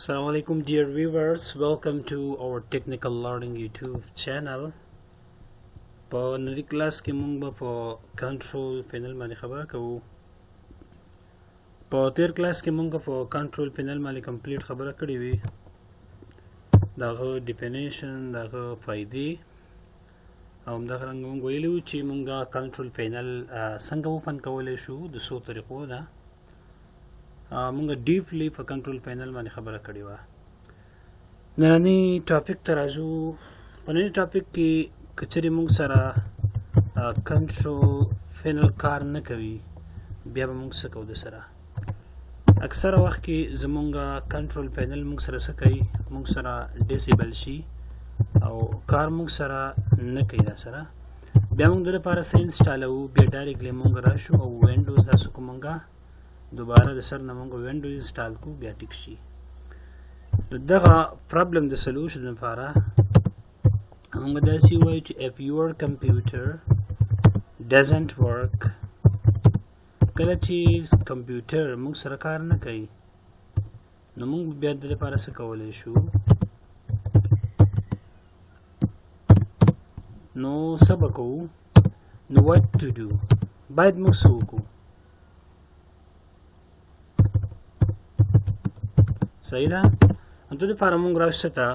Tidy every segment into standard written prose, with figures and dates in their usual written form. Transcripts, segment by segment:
Assalamu alaikum dear viewers, welcome to our technical learning YouTube channel. په نړۍ کلاس کې موږ په کنټرول پینل باندې خبره کوو. په تیر کلاس کې موږ په کنټرول پینل باندې کمپلیټ خبره کړې وي. دغه ډیفینیشن، دغه فائدې او همدغه رنګ موږ ویلو چې موږ کنټرول پینل څنګه اوپن کولی شو د څو طریقو نه. موږ ډیپلی په کنټرول پینل باندې خبره کړې وه. نننی ټاپک ته راځو. په ننني ټاپک کې که چېرې موږ سره کنټرول پینل کار نه کوي، بیا به موږ څه کوو د سره. اکثره وخت کې زموږ کنټرول پینل موږ سره څه کوي، موږ سره ډیسیبل شي او کار موږ سره نه کوي دا سره. بیا موږ د لپاره څه انسټالوو، بیا ډایرکټلی موږ راشو او وینډوز داسې کوو، موږ دوباره د سر نه موږ وینډوز انسټال کو، بیا ټیک شي. دغه پرابلم د سلوشن لپاره موږ داسې وایو چې if your computer doesn't work، کله چې کمپیوټر موږ سره کار نه کوي نو موږ بیا د لپاره څه کولی شو، نو څه به کوو، نو what to do، باید موږ څه وکړو. صحیح ده. د لپاره موږ راښته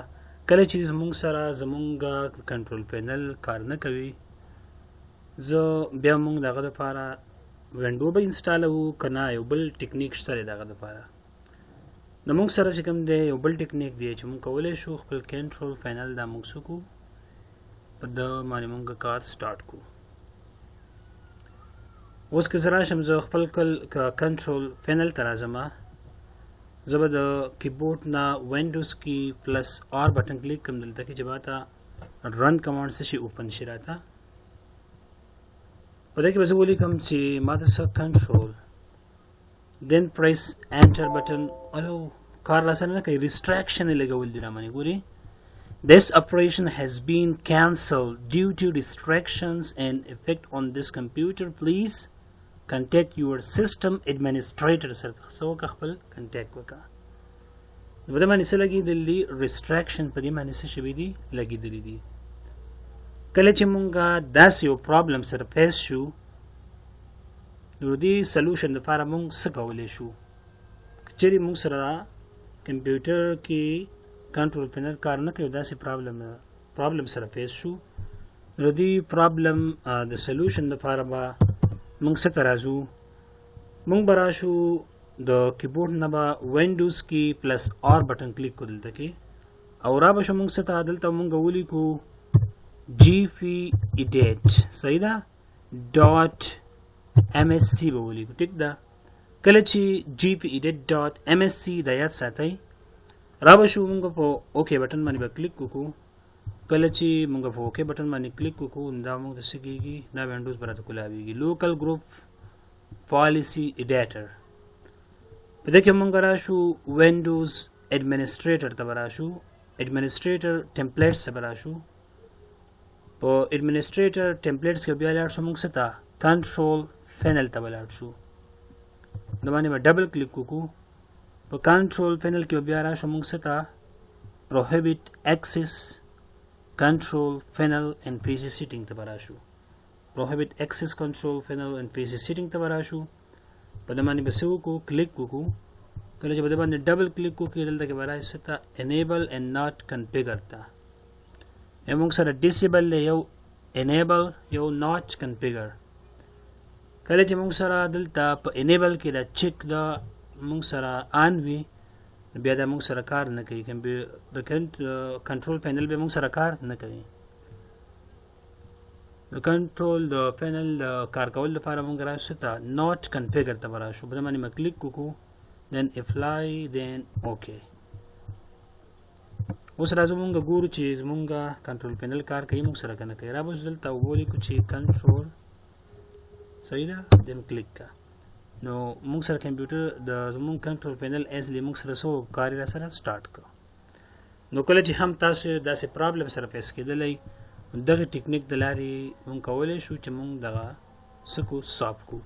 کله چې زموږ سره زموږ کنټرول پینل کار نه کوي، زه بیا موږ دغه لپاره وینډو به انسټالوو که نه یو بل ټیکنیک شته دی دغه لپاره. د موږ سره چې کوم دی یو بل ټیکنیک دی چې موږ کولی شو خپل کنټرول پینل دا موږ څه کړو، په د باندې موږ کار سټارټ کړو. اوس که زه راشم زه خپل کنټرول پینل ته راځم، زه به د کیبورډ نه وینډوز کی پلس آر بټن کلیک کوم، دلته کې چې ماته رن کمانډ څه شي اوپن شي راته. په دې کې به زه ولیکم چې ماته څه کنټرول دین پریس انټر بټن. الو کار راسره نه کوي، ریسټریکشن یې لګول دي را باندې. ګوري this operation has been cancelled due to distractions and effect on this computer, please contact your system administrator. سره څه وکړه، خپل کنټیکټ وکړه. په دې باندې څه لګېدلي، ریسټریکشن په دې باندې څه شوي دي، لګېدلي دي. کله چې مونږ داسې یو پرابلم سره فیس شو نو دې سلوشن لپاره مونږ څه کولی شو. که چېرې مونږ سره کمپیوټر کې کنټرول پینل کار نه کوي، داسې پرابلم سره فیس شو، نو دې پرابلم د سلوشن لپاره به موږ څه ته راځو، موږ به راشو د کیبورډ نه به وینډوز کی پلس آر بټن کلیک کړو دلته کې، او را به شو موږ څه ته، دلته موږ ولیکو جیفي ایډیټ، صحیح ده، ډاټ ایم ایس سی به ولیکو. ټیک ده. کله چې جیفي ایډیټ ډاټ ایم ایس سی دا یاد ساتئ، را به شو موږ په اوکې بټن باندې به کلیک وکړو. کله چې موږ په اوکې بټن باندې کلیک وکړو دا موږ ته څه کېږي، دا وینډوز به راته کولاویږي، لوکل ګروپ پالیسي ایډیټر. په دې کې موږ راشو وینډوز ایډمنسټریټر ته به راشو، ایډمنسټریټر ټمپلیټس ته به راشو. په ایډمنسټریټر ټمپلیټس کې بیا لاړ شو موږ څه ته، کنټرول پینل ته به لاړ شو، د باندې به ډبل کلیک وکړو. په کنټرول پینل کې بیا راشو موږ څه ته، پروهیبټ اکسس control panel and PC setting ته براشو، prohibit access control panel and PC setting ته براشو. په دې باندې بس وکړو، کلیک وکړو. کله چې په دې باندې ډبل کلیک وکړو دلته کې برای ستا enable and not configure ته موږ سره disable یو enable یو not configure. کله چې موږ سره دلته په enable کې دا چیک دا موږ سره آن وي، بیا دا موږ سره کار نه کوي، د کنټرول پینل به موږ سره کار نه کوي. د کنټرول د پینل کار کول لپاره موږ راشو ته نوٹ کنفیګر ته راشو، په دې باندې موږ کلیک وکړو، دین اپلای، دین اوکې. اوس راځو موږ ګورو چې موږ کنټرول پینل کار کوي موږ سره کنه کوي. را به دلته ولیکو چې کنټرول، صحیح ده، دین کلیک کا. نو موږ سره کمپیوټر د زموږ کنټرول پینل ایزلی موږ سره سو کار را سره سٹارټ کړو. نو کله چې هم تاسو داسې پرابلم سره فیس کېدلی، دغه ټیکنیک د لارې موږ کولی شو چې موږ دغه څه کو، سالو کو.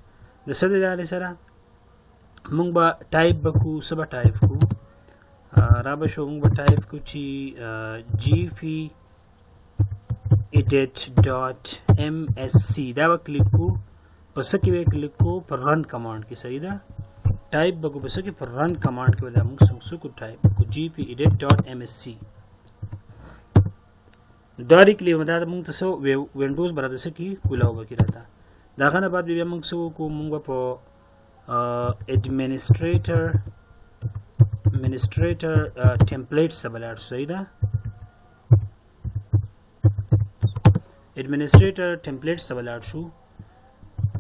د څه د لارې سره موږ به ټایپ وکړو، څه به ټایپ کړو، را به شو موږ به ټایپ کو چې gpedit.msc دا به کلیک کو پس کې به کلیک کو پر رن کمانډ کې صحیح ده ټایپ به کو پس کې پر رن کمانډ کې دا موږ څه کو ټایپ کو gpedit.msc ډایرکټلی دا موږ تاسو وینډوز براته سکی کولاو وکړه دا غنه بعد بیا موږ څه کو موږ په administrator templates سبلار صحیح ده administrator templates سبلار شو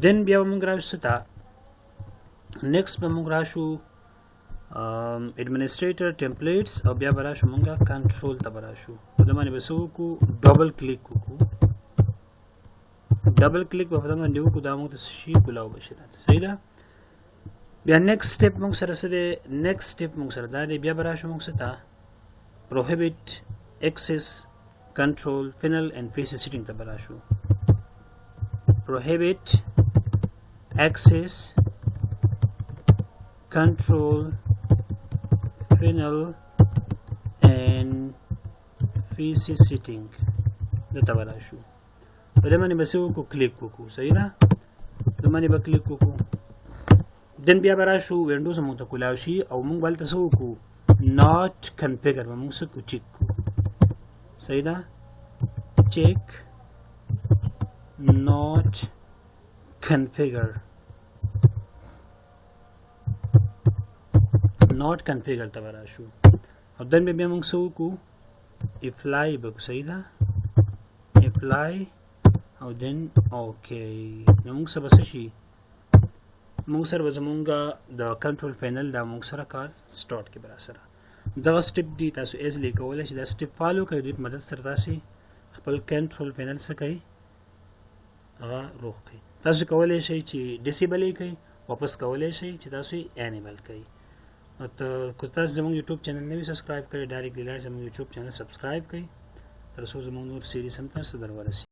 then بیا موږ راشو تا next به موږ راشو administrator templates او بیا براشو موږ control ته براشو د باندې بسو کو ډبل کلیک کو ډبل کلیک په څنګه دیو کو دا موږ ته شي کولاو بشي صحیح ده بیا next step موږ سره دا دی بیا براشو موږ سره prohibit access control panel and PC setting ته براشو prohibit access control panel and PC setting دته براشو په دې باندې بسو کو کلیک کو صحیح ده په باندې به کلیک کو دن بیا براشو وینډوز مو ته کولاو شي او موږ بل تاسو کو not configure موږ څه کو چیک صحیح ده check not configure ته براشو او دن بیا موږ څه کو apply به صحیح ده apply او دن اوکے نو موږ څه بس شي موږ سره زمونږه د کنټرول پینل دا موږ سره کار سٹارټ کې برا سره دا سټپ دی تاسو ایزلی کولای شئ دا سټپ فالو کړئ د مدد سره تاسو خپل کنټرول پینل څخه کوي هغه روغ کوي تاسو کولای شئ چې ډیسیبل یې کوي واپس کولای شئ چې تاسو انیبل کوي او که تاسو زموږ یوټیوب چینل نه سبسکرایب کړئ ډایرکټلی لاړ زموږ یوټیوب چینل سبسکرایب کړئ تر څو زموږ نور سیریز هم تاسو درورسي